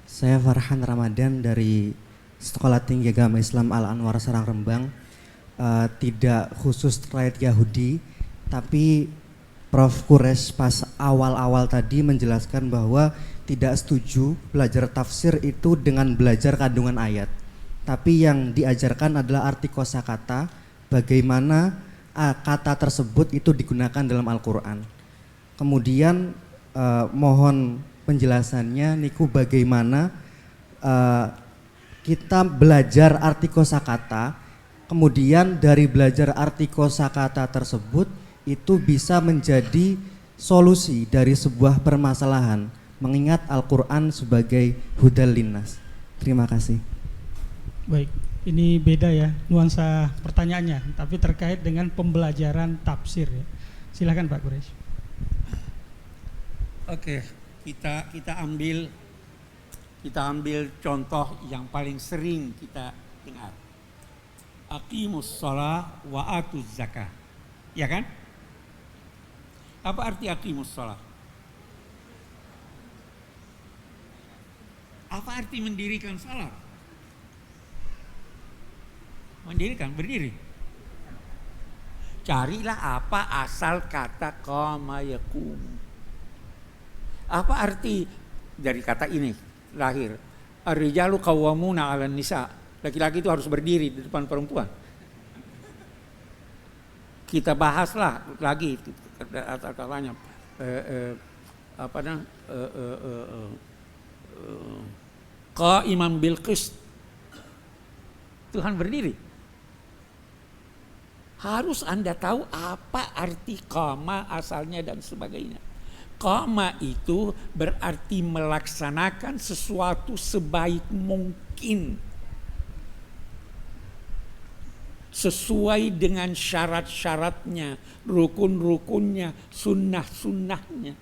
Saya Farhan Ramadan dari Sekolah Tinggi Agama Islam Al Anwar Serang Rembang. Tidak khusus terkait Yahudi, tapi Prof. Kures pas awal-awal tadi menjelaskan bahwa tidak setuju belajar tafsir itu dengan belajar kandungan ayat. Tapi yang diajarkan adalah arti kosakata, bagaimana kata tersebut itu digunakan dalam Al-Quran. Kemudian mohon penjelasannya niku bagaimana kita belajar arti kosakata, kemudian dari belajar arti kosakata tersebut itu bisa menjadi solusi dari sebuah permasalahan, mengingat Al-Quran sebagai hudal linnas. Terima kasih. Baik, ini beda ya nuansa pertanyaannya, tapi terkait dengan pembelajaran tafsir ya. Silakan Pak Kures. Oke, kita ambil contoh yang paling sering kita dengar. Aqimus shalah wa atuz zakah. Ya kan? Apa arti aqimus shalah? Apa arti mendirikan salat? Mendirikan, berdiri. Carilah apa asal kata qama yakum. Apa arti dari kata ini lahir? Ar-rijalu qawwamuna 'alan nisa. Laki-laki itu harus berdiri di depan perempuan. Kita bahaslah lagi katanya qa'iman bil qist. Tuhan berdiri. Harus Anda tahu apa arti qama asalnya dan sebagainya. Qama itu berarti melaksanakan sesuatu sebaik mungkin, sesuai dengan syarat-syaratnya, rukun-rukunnya, sunnah-sunnahnya.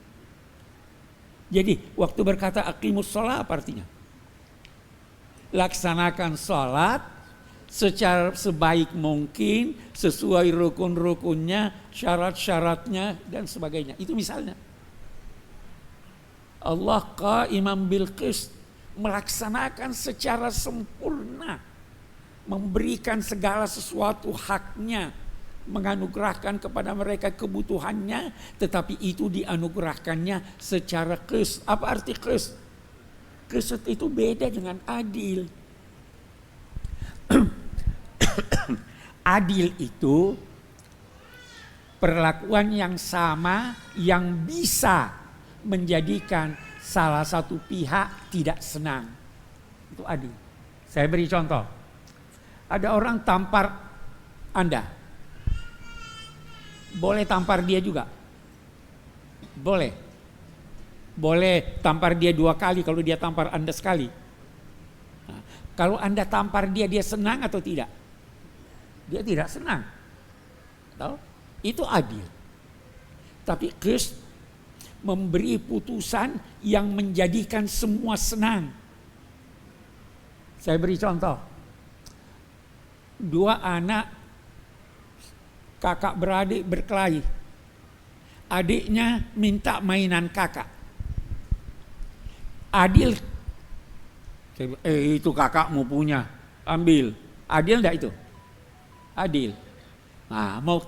Jadi waktu berkata aqimus shalah apa artinya? Laksanakan salat secara sebaik mungkin, sesuai rukun-rukunnya, syarat-syaratnya dan sebagainya. Itu misalnya Allah qa'iman bil qist, melaksanakan secara sempurna, memberikan segala sesuatu haknya, menganugerahkan kepada mereka kebutuhannya, tetapi itu dianugerahkannya secara qist. Apa arti qist? Qist itu beda dengan adil. Adil itu perlakuan yang sama yang bisa menjadikan salah satu pihak tidak senang. Itu adil. Saya beri contoh. Ada orang tampar Anda. Boleh tampar dia juga? Boleh. Boleh tampar dia 2 kali kalau dia tampar Anda sekali. Nah, kalau Anda tampar dia, dia senang atau tidak? Dia tidak senang. Tahu? Itu adil. Tapi Kristus memberi putusan yang menjadikan semua senang. Saya beri contoh. 2 anak kakak beradik berkelahi. Adiknya minta mainan kakak. Adil. Itu kakakmu punya, ambil. Adil enggak itu? Adil. Nah, mau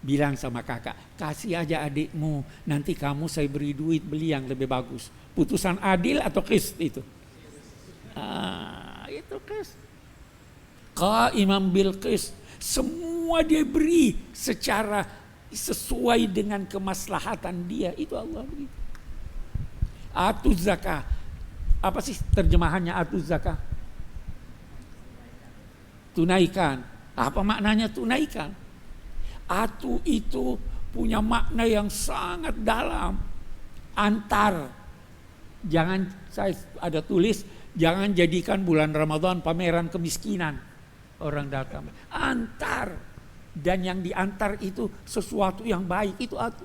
bilang sama kakak, kasih aja adikmu, nanti kamu saya beri duit beli yang lebih bagus. Putusan adil atau qist itu? Itu qist. Qa'iman bil qist. Semua dia beri secara sesuai dengan kemaslahatan dia. Itu Allah beri. Atuz zakah. Apa sih terjemahannya atuz zakah? Tunaikan. Apa maknanya tunaikan? Atu itu punya makna yang sangat dalam. Antar. Jangan, saya ada tulis, jangan jadikan bulan Ramadan pameran kemiskinan. Orang datang. Antar. Dan yang diantar itu sesuatu yang baik. Itu atu.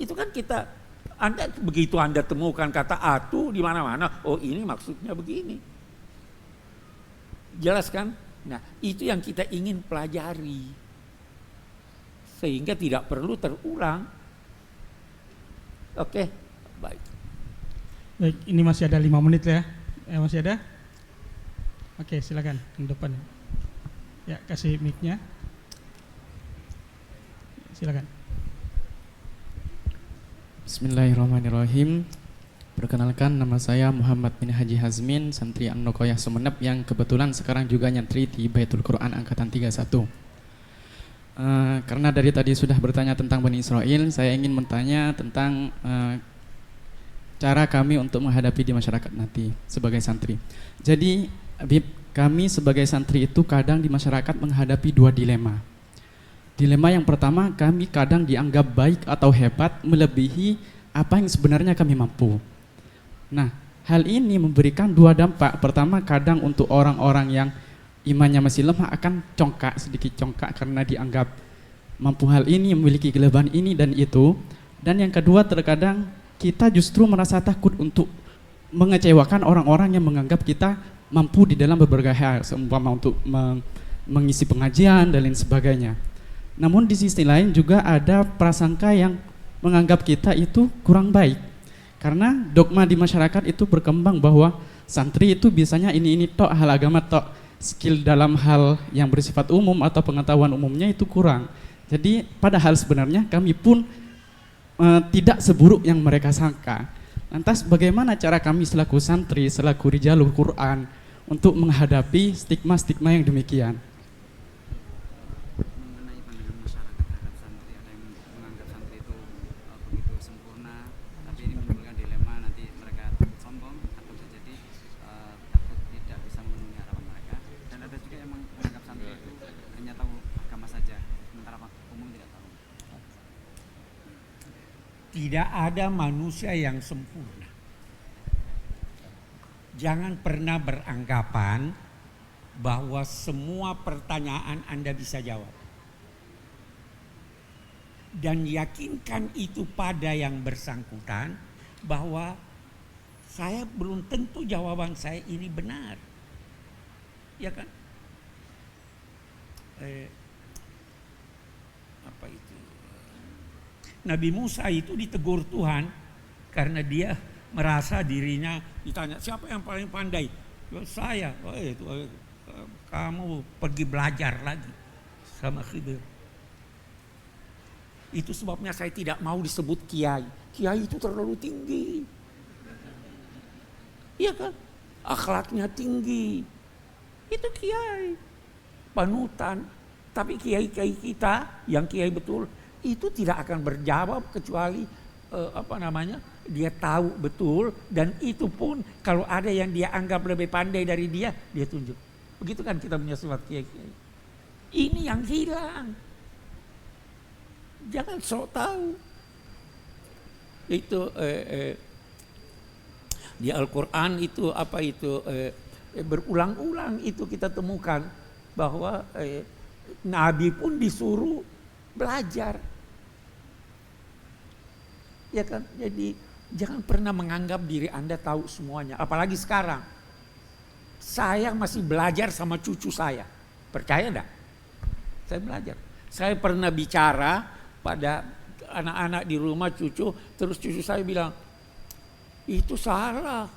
Itu kan kita, begitu Anda temukan kata atu di mana-mana, oh ini maksudnya begini. Jelas kan? Nah, itu yang kita ingin pelajari. Sehingga tidak perlu terulang. Oke, baik. Baik, ini masih ada 5 menit ya. Masih ada? Oke, silakan ke depan. Ya, kasih mic-nya. Silakan. Bismillahirrahmanirrahim. Perkenalkan, nama saya Muhammad bin Haji Hazmin, santri An-Nuqoyah Sumeneb yang kebetulan sekarang juga nyantri di Baitul Quran angkatan 31. Karena dari tadi sudah bertanya tentang Bani Israel, saya ingin bertanya tentang cara kami untuk menghadapi di masyarakat nanti sebagai santri. Jadi Habib, kami sebagai santri itu kadang di masyarakat menghadapi 2 dilema. Dilema yang pertama, kami kadang dianggap baik atau hebat melebihi apa yang sebenarnya kami mampu. Nah, hal ini memberikan 2 dampak. Pertama, kadang untuk orang-orang yang imannya masih lemah akan sedikit congkak karena dianggap mampu hal ini, memiliki kelebihan ini dan itu. Dan yang kedua, terkadang kita justru merasa takut untuk mengecewakan orang-orang yang menganggap kita mampu di dalam berbagai hal, seumpama untuk mengisi pengajian dan lain sebagainya. Namun di sisi lain juga ada prasangka yang menganggap kita itu kurang baik. Karena dogma di masyarakat itu berkembang bahwa santri itu biasanya ini tok, hal agama tok, skill dalam hal yang bersifat umum atau pengetahuan umumnya itu kurang. Jadi padahal sebenarnya kami pun tidak seburuk yang mereka sangka. Lantas bagaimana cara kami selaku santri, selaku rijalul Quran untuk menghadapi stigma-stigma yang demikian? Mengenai pandangan masyarakat terhadap santri, ada yang menganggap santri itu begitu sempurna, tapi ini menimbulkan dilema, nanti mereka takut sombong atau bisa jadi takut tidak bisa memenuhi harapan mereka. Dan ada juga yang menganggap santri itu hanya tahu agama saja, sementara umum tidak tahu. Tidak ada manusia yang sempurna. Jangan pernah beranggapan bahwa semua pertanyaan Anda bisa jawab. Dan yakinkan itu pada yang bersangkutan bahwa saya belum tentu jawaban saya ini benar. Ya kan? Apa itu? Nabi Musa itu ditegur Tuhan karena dia merasa dirinya, ditanya siapa yang paling pandai? Saya. Kamu pergi belajar lagi sama Khidir. Itu sebabnya saya tidak mau disebut kiai. Kiai itu terlalu tinggi. Iya kan? Akhlaknya tinggi. Itu kiai. Panutan. Tapi kiai-kiai kita yang kiai betul itu tidak akan berjawab kecuali dia tahu betul, dan itu pun kalau ada yang dia anggap lebih pandai dari dia tunjuk. Begitu kan kita punya sifat kiai-kiai. Ini yang hilang. Jangan sok tahu. Itu di Al-Quran itu berulang-ulang itu kita temukan bahwa Nabi pun disuruh belajar. Ya kan? Jadi jangan pernah menganggap diri Anda tahu semuanya. Apalagi sekarang. Saya masih belajar sama cucu saya. Percaya enggak? Saya belajar. Saya pernah bicara pada anak-anak di rumah cucu, terus cucu saya bilang, itu salah.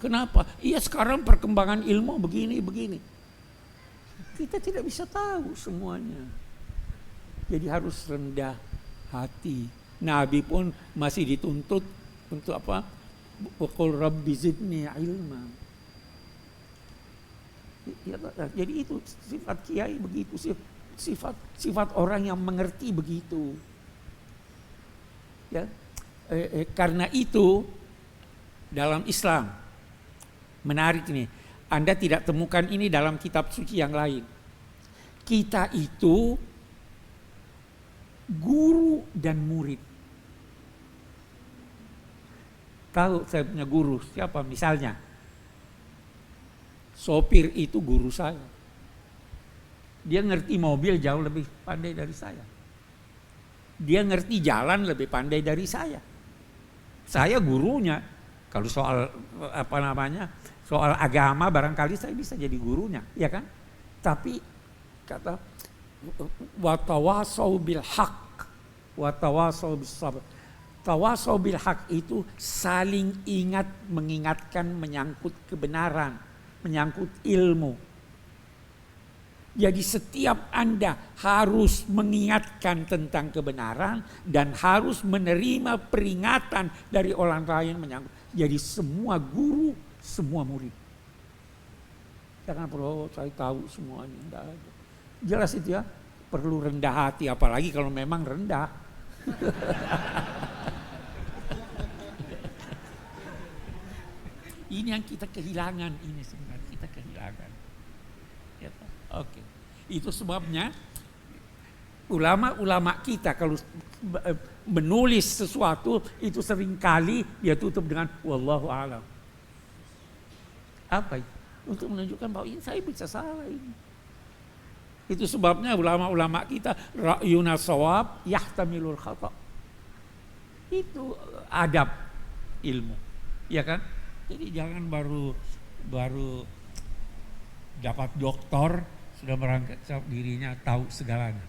Kenapa? Iya sekarang perkembangan ilmu begini. Kita tidak bisa tahu semuanya. Jadi harus rendah hati. Nabi pun masih dituntut untuk apa? Qul rabbi zidni ilma. Jadi itu sifat kiai begitu, sifat orang yang mengerti begitu. Ya. Karena itu dalam Islam menarik nih. Anda tidak temukan ini dalam kitab suci yang lain. Kita itu guru dan murid. Tahu saya punya guru siapa? Misalnya sopir itu guru saya. Dia ngerti mobil jauh lebih pandai dari saya. Dia ngerti jalan lebih pandai dari saya. Saya gurunya. Kalau soal soal agama barangkali saya bisa jadi gurunya, ya kan? Tapi kata watawasau bil haq, watawasau bis sabr. Tawasau bil haq itu saling ingat, mengingatkan menyangkut kebenaran, menyangkut ilmu. Jadi setiap Anda harus mengingatkan tentang kebenaran dan harus menerima peringatan dari orang lain menyangkut. Jadi semua guru, semua murid. Jangan perlu saya tahu semuanya, enggak ada. Jelas itu ya, perlu rendah hati, apalagi kalau memang rendah. Ini yang kita kehilangan, ini sebenarnya kita kehilangan. Ya, oke. Itu sebabnya ulama-ulama kita kalau menulis sesuatu itu seringkali dia tutup dengan wallahu a'lam. Apa itu? Untuk menunjukkan bahwa ini saya bisa salah ini. Itu sebabnya ulama-ulama kita ra'yuna shawab yahtamilul khata. Itu adab ilmu. Ya kan? Jadi jangan baru dapat doktor sudah merangkap dirinya tahu segalanya.